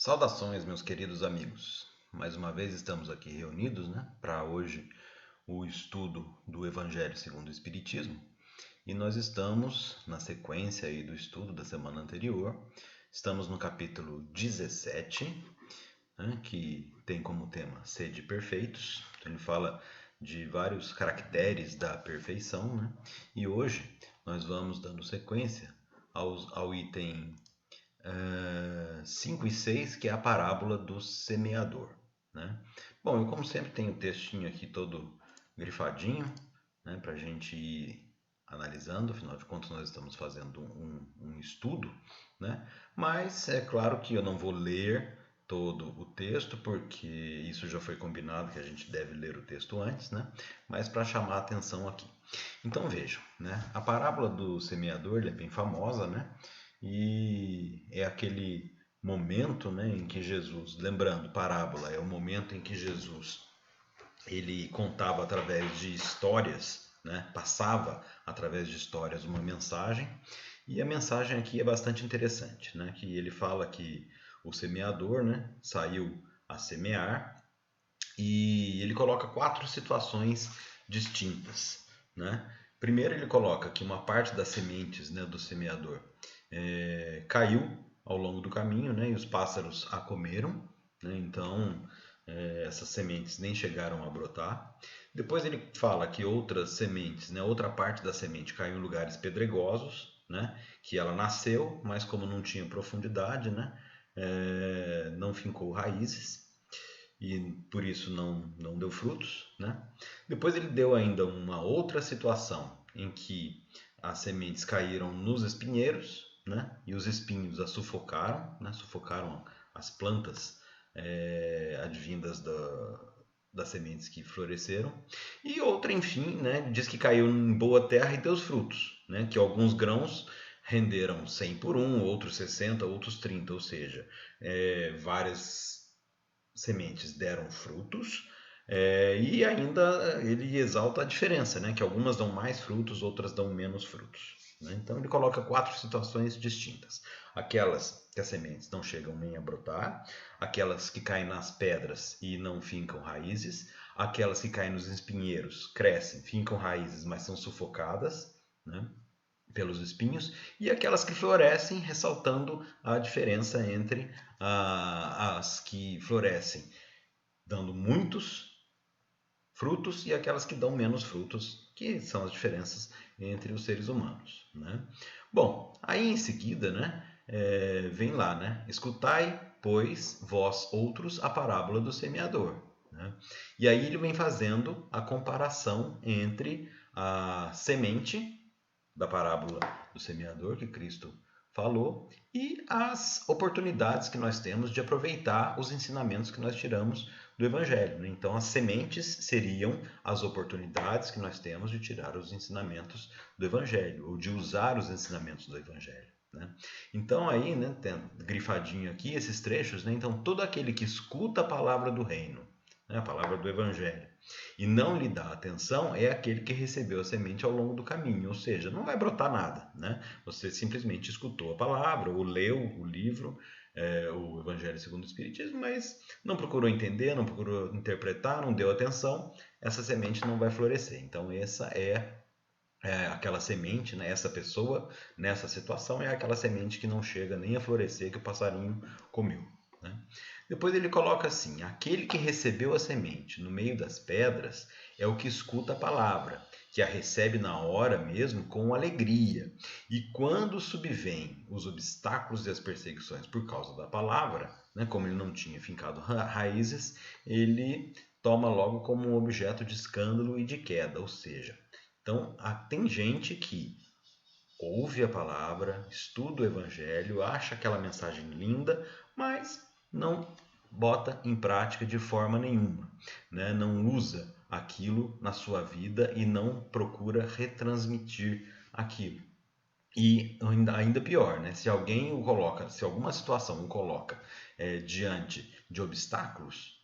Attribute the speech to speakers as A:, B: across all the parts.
A: Saudações, meus queridos amigos. Mais uma vez estamos aqui reunidos, para hoje o estudo do Evangelho segundo o Espiritismo. E nós estamos na sequência aí do estudo da semana anterior. Estamos no capítulo 17, que tem como tema Sede Perfeitos. Então, ele fala de vários caracteres da perfeição, E hoje nós vamos dando sequência ao item 5 e 6, que é a parábola do semeador. Bom, eu como sempre tenho o textinho aqui todo grifadinho, para a gente ir analisando, afinal de contas nós estamos fazendo um estudo, mas é claro que eu não vou ler todo o texto, porque isso já foi combinado que a gente deve ler o texto antes, mas para chamar a atenção aqui. Então vejam, a parábola do semeador é bem famosa, e é aquele momento, em que Jesus, lembrando, parábola é o momento em que Jesus ele contava através de histórias, passava através de histórias uma mensagem, e a mensagem aqui é bastante interessante, que ele fala que o semeador, saiu a semear, e ele coloca 4 situações distintas, Primeiro ele coloca que uma parte das sementes, do semeador caiu ao longo do caminho, e os pássaros a comeram, então essas sementes nem chegaram a brotar. Depois ele fala que outras sementes, outra parte da semente caiu em lugares pedregosos, que ela nasceu, mas como não tinha profundidade, não fincou raízes e por isso não deu frutos, Depois ele deu ainda uma outra situação em que as sementes caíram nos espinheiros, e os espinhos as sufocaram, sufocaram as plantas advindas das sementes que floresceram. E outra, enfim, diz que caiu em boa terra e deu os frutos, que alguns grãos renderam 100 por 1, outros 60, outros 30, ou seja, várias sementes deram frutos, e ainda ele exalta a diferença, que algumas dão mais frutos, outras dão menos frutos. Então ele coloca 4 situações distintas: aquelas que as sementes não chegam nem a brotar, aquelas que caem nas pedras e não fincam raízes, aquelas que caem nos espinheiros, crescem, fincam raízes, mas são sufocadas, pelos espinhos, e aquelas que florescem, ressaltando a diferença entre as que florescem dando muitos frutos e aquelas que dão menos frutos, que são as diferenças entre os seres humanos. Bom, aí em seguida, vem lá, escutai, pois, vós outros, a parábola do semeador. E aí ele vem fazendo a comparação entre a semente da parábola do semeador que Cristo falou e as oportunidades que nós temos de aproveitar os ensinamentos que nós tiramos do Evangelho. Então, as sementes seriam as oportunidades que nós temos de tirar os ensinamentos do Evangelho, ou de usar os ensinamentos do Evangelho. Então, aí, tem grifadinho aqui esses trechos, então, todo aquele que escuta a palavra do reino, a palavra do Evangelho, e não lhe dá atenção, é aquele que recebeu a semente ao longo do caminho, ou seja, não vai brotar nada, Você simplesmente escutou a palavra, ou leu o livro, o Evangelho segundo o Espiritismo, mas não procurou entender, não procurou interpretar, não deu atenção, essa semente não vai florescer. Então essa é aquela semente, essa pessoa nessa situação é aquela semente que não chega nem a florescer, que o passarinho comeu. Depois ele coloca assim: aquele que recebeu a semente no meio das pedras é o que escuta a palavra, que a recebe na hora mesmo com alegria. E quando subvêm os obstáculos e as perseguições por causa da palavra, como ele não tinha fincado raízes, ele toma logo como um objeto de escândalo e de queda. Ou seja, então tem gente que ouve a palavra, estuda o evangelho, acha aquela mensagem linda, mas não bota em prática de forma nenhuma, não usa aquilo na sua vida e não procura retransmitir aquilo. E ainda pior, se alguém o coloca, se alguma situação o coloca diante de obstáculos,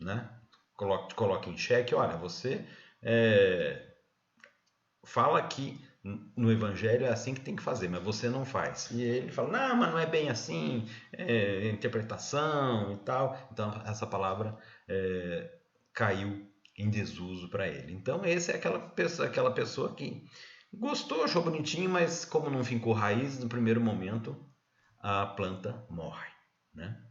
A: coloca em xeque: olha, você fala que no evangelho é assim que tem que fazer, mas você não faz. E ele fala, não, mas não é bem assim, é interpretação e tal. Então essa palavra caiu em desuso para ele. Então esse é aquela pessoa que gostou, achou bonitinho, mas como não fincou raiz, no primeiro momento a planta morre, né?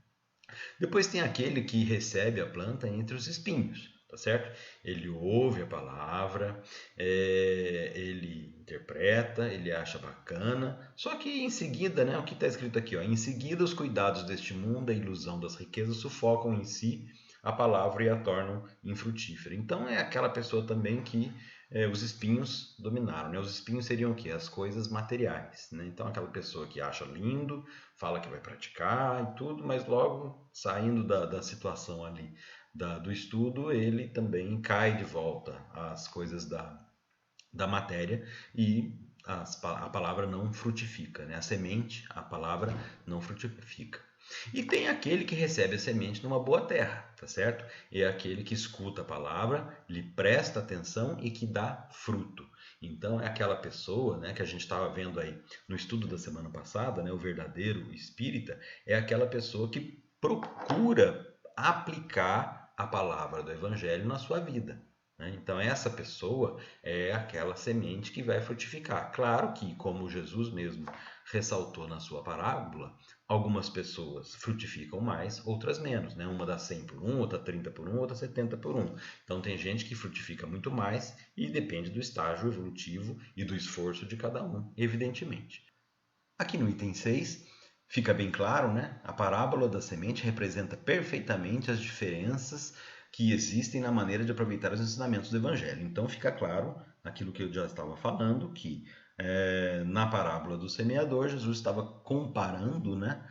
A: Depois tem aquele que recebe a planta entre os espinhos, tá certo? Ele ouve a palavra, ele interpreta, ele acha bacana, só que em seguida, né, o que está escrito aqui, ó, em seguida os cuidados deste mundo, a ilusão das riquezas sufocam em si a palavra e a tornam infrutífera. Então é aquela pessoa também que os espinhos dominaram, né? Os espinhos seriam o quê? As coisas materiais, né? Então aquela pessoa que acha lindo, fala que vai praticar e tudo, mas logo saindo da situação ali do estudo, ele também cai de volta às coisas da matéria e a palavra não frutifica, né? A semente, a palavra não frutifica. E tem aquele que recebe a semente numa boa terra, tá certo? É aquele que escuta a palavra, lhe presta atenção e que dá fruto. Então é aquela pessoa, né, que a gente estava vendo aí no estudo da semana passada, né, o verdadeiro espírita, é aquela pessoa que procura aplicar a palavra do evangelho na sua vida. Então, essa pessoa é aquela semente que vai frutificar. Claro que, como Jesus mesmo ressaltou na sua parábola, algumas pessoas frutificam mais, outras menos. Né? Uma dá 100 por um, outra 30 por um, outra 70 por um. Então, tem gente que frutifica muito mais e depende do estágio evolutivo e do esforço de cada um, evidentemente. Aqui no item 6, fica bem claro, né? A parábola da semente representa perfeitamente as diferenças que existem na maneira de aproveitar os ensinamentos do Evangelho. Então fica claro, aquilo que eu já estava falando, que na parábola do semeador, Jesus estava comparando, né,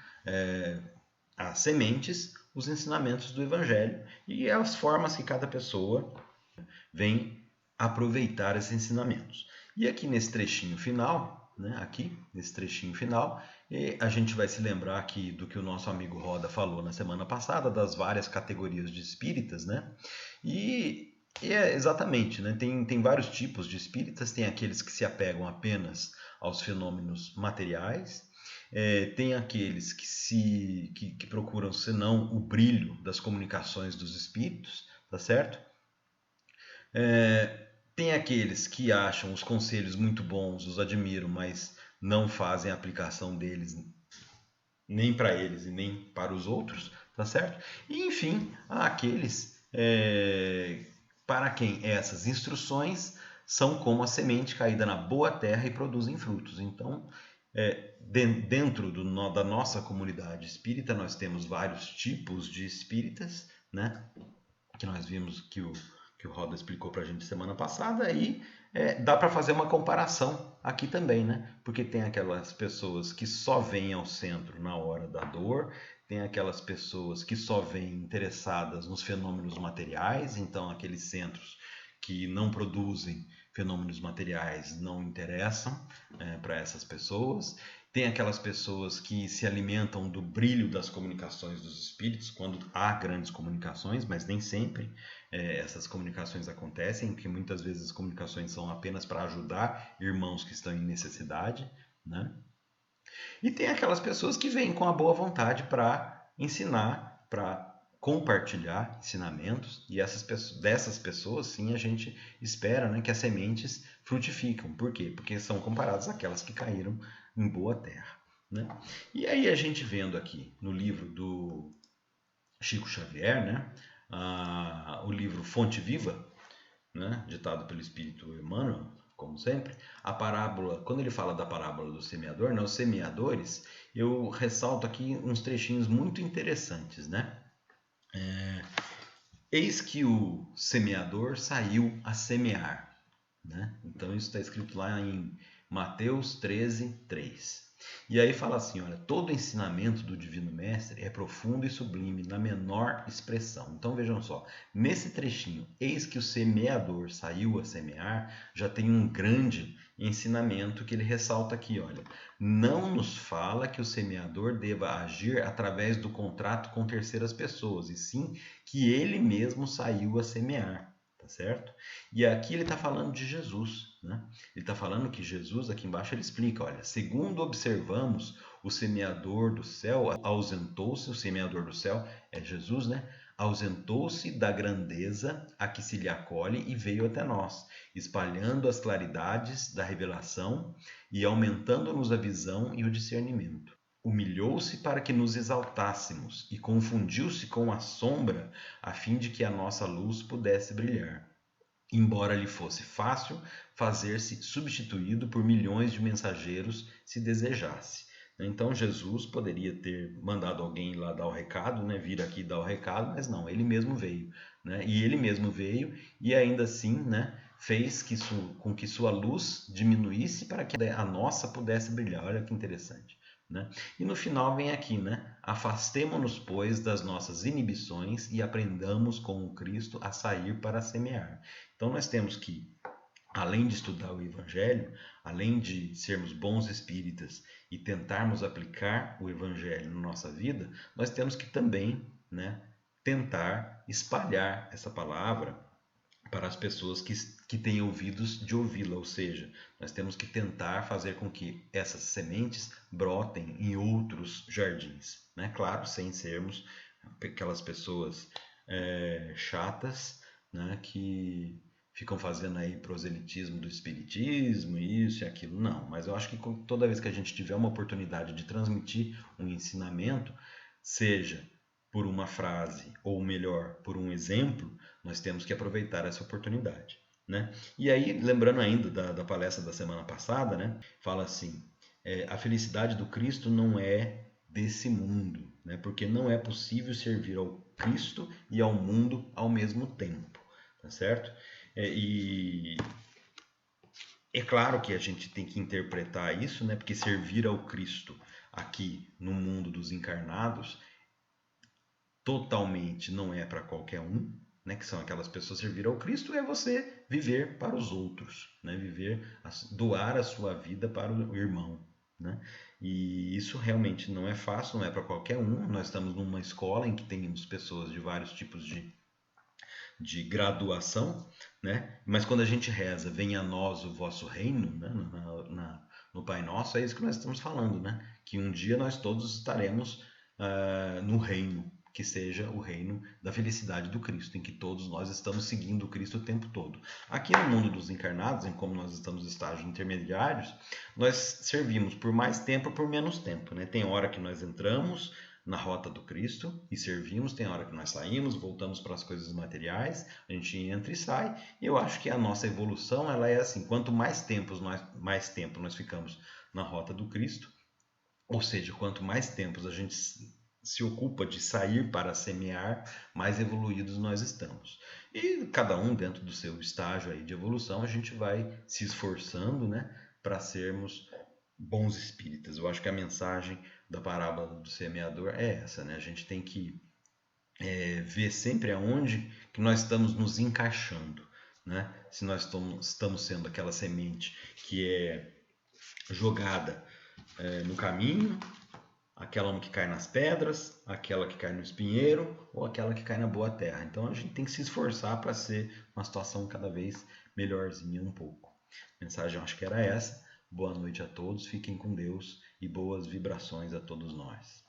A: as sementes, os ensinamentos do Evangelho e as formas que cada pessoa vem aproveitar esses ensinamentos. E aqui nesse trechinho final, né, a gente vai se lembrar aqui do que o nosso amigo Roda falou na semana passada, das várias categorias de espíritas, né? E é exatamente, né? Tem vários tipos de espíritas, tem aqueles que se apegam apenas aos fenômenos materiais, tem aqueles que procuram, senão, o brilho das comunicações dos espíritos, tá certo? Tem aqueles que acham os conselhos muito bons, os admiram, mas não fazem a aplicação deles nem para eles e nem para os outros, tá certo? E enfim, há aqueles para quem essas instruções são como a semente caída na boa terra e produzem frutos. Então, dentro da nossa comunidade espírita, nós temos vários tipos de espíritas, né? Que nós vimos que o Roda explicou para a gente semana passada, e dá para fazer uma comparação aqui também, né? Porque tem aquelas pessoas que só vêm ao centro na hora da dor, tem aquelas pessoas que só vêm interessadas nos fenômenos materiais, então aqueles centros que não produzem fenômenos materiais não interessam para essas pessoas. Tem aquelas pessoas que se alimentam do brilho das comunicações dos espíritos, quando há grandes comunicações, mas nem sempre essas comunicações acontecem, porque muitas vezes as comunicações são apenas para ajudar irmãos que estão em necessidade, né? E tem aquelas pessoas que vêm com a boa vontade para ensinar, para compartilhar ensinamentos, e dessas pessoas, sim, a gente espera, né, que as sementes frutificam. Por quê? Porque são comparadas àquelas que caíram em boa terra, né? E aí a gente vendo aqui no livro do Chico Xavier, né, o livro Fonte Viva, né, ditado pelo Espírito Emmanuel, como sempre, a parábola, quando ele fala da parábola do semeador, né, os semeadores, eu ressalto aqui uns trechinhos muito interessantes, né? Eis que o semeador saiu a semear, né? Então isso está escrito lá em Mateus 13, 3. E aí fala assim, olha, todo ensinamento do Divino Mestre é profundo e sublime na menor expressão. Então vejam só, nesse trechinho, eis que o semeador saiu a semear, já tem um grande ensinamento que ele ressalta aqui, olha. Não nos fala que o semeador deva agir através do contrato com terceiras pessoas, e sim que ele mesmo saiu a semear, tá certo? E aqui ele está falando de Jesus, né? Ele está falando que Jesus, aqui embaixo, ele explica, olha, segundo observamos, o semeador do céu ausentou-se, o semeador do céu é Jesus, né? Ausentou-se da grandeza a que se lhe acolhe e veio até nós, espalhando as claridades da revelação e aumentando-nos a visão e o discernimento. Humilhou-se para que nos exaltássemos e confundiu-se com a sombra a fim de que a nossa luz pudesse brilhar. Embora lhe fosse fácil fazer-se substituído por milhões de mensageiros se desejasse. Então Jesus poderia ter mandado alguém lá dar o recado, né, vir aqui dar o recado, mas não, ele mesmo veio, né, e ele mesmo veio e ainda assim, né, fez com que sua luz diminuísse para que a nossa pudesse brilhar. Olha que interessante. Né? E no final vem aqui, né? Afastemo-nos, pois, das nossas inibições e aprendamos com o Cristo a sair para semear. Então nós temos que, além de estudar o Evangelho, além de sermos bons espíritas e tentarmos aplicar o Evangelho na nossa vida, nós temos que também, né, tentar espalhar essa palavra para as pessoas que têm ouvidos de ouvi-la, ou seja, nós temos que tentar fazer com que essas sementes brotem em outros jardins, né? Claro, sem sermos aquelas pessoas chatas, né, que ficam fazendo aí proselitismo do espiritismo, isso e aquilo. Não, mas eu acho que toda vez que a gente tiver uma oportunidade de transmitir um ensinamento, seja por uma frase, ou melhor, por um exemplo, nós temos que aproveitar essa oportunidade. Né? E aí, lembrando ainda da palestra da semana passada, né, fala assim, a felicidade do Cristo não é desse mundo, né, porque não é possível servir ao Cristo e ao mundo ao mesmo tempo, tá certo? E é claro que a gente tem que interpretar isso, né, porque servir ao Cristo aqui no mundo dos encarnados totalmente não é para qualquer um, né, que são aquelas pessoas servir ao Cristo, é você viver para os outros, né, doar a sua vida para o irmão, né? E isso realmente não é fácil, não é para qualquer um. Nós estamos numa escola em que temos pessoas de vários tipos de graduação, né? Mas quando a gente reza, venha a nós o vosso reino, né? No Pai Nosso, é isso que nós estamos falando, né? Que um dia nós todos estaremos no reino, que seja o reino da felicidade do Cristo, em que todos nós estamos seguindo o Cristo o tempo todo. Aqui no mundo dos encarnados, em como nós estamos em estágios intermediários, nós servimos por mais tempo ou por menos tempo, né? Tem hora que nós entramos na rota do Cristo e servimos, tem hora que nós saímos, voltamos para as coisas materiais, a gente entra e sai, e eu acho que a nossa evolução ela é assim, quanto mais tempo nós ficamos na rota do Cristo, ou seja, quanto mais tempos a gente se ocupa de sair para semear, mais evoluídos nós estamos. E cada um dentro do seu estágio aí de evolução, a gente vai se esforçando, né, para sermos bons espíritas. Eu acho que a mensagem da parábola do semeador é essa, né? A gente tem que ver sempre aonde que nós estamos nos encaixando, né? Se nós estamos sendo aquela semente que é jogada no caminho, aquela que cai nas pedras, aquela que cai no espinheiro ou aquela que cai na boa terra. Então a gente tem que se esforçar para ser uma situação cada vez melhorzinha um pouco. A mensagem eu acho que era essa. Boa noite a todos, fiquem com Deus e boas vibrações a todos nós.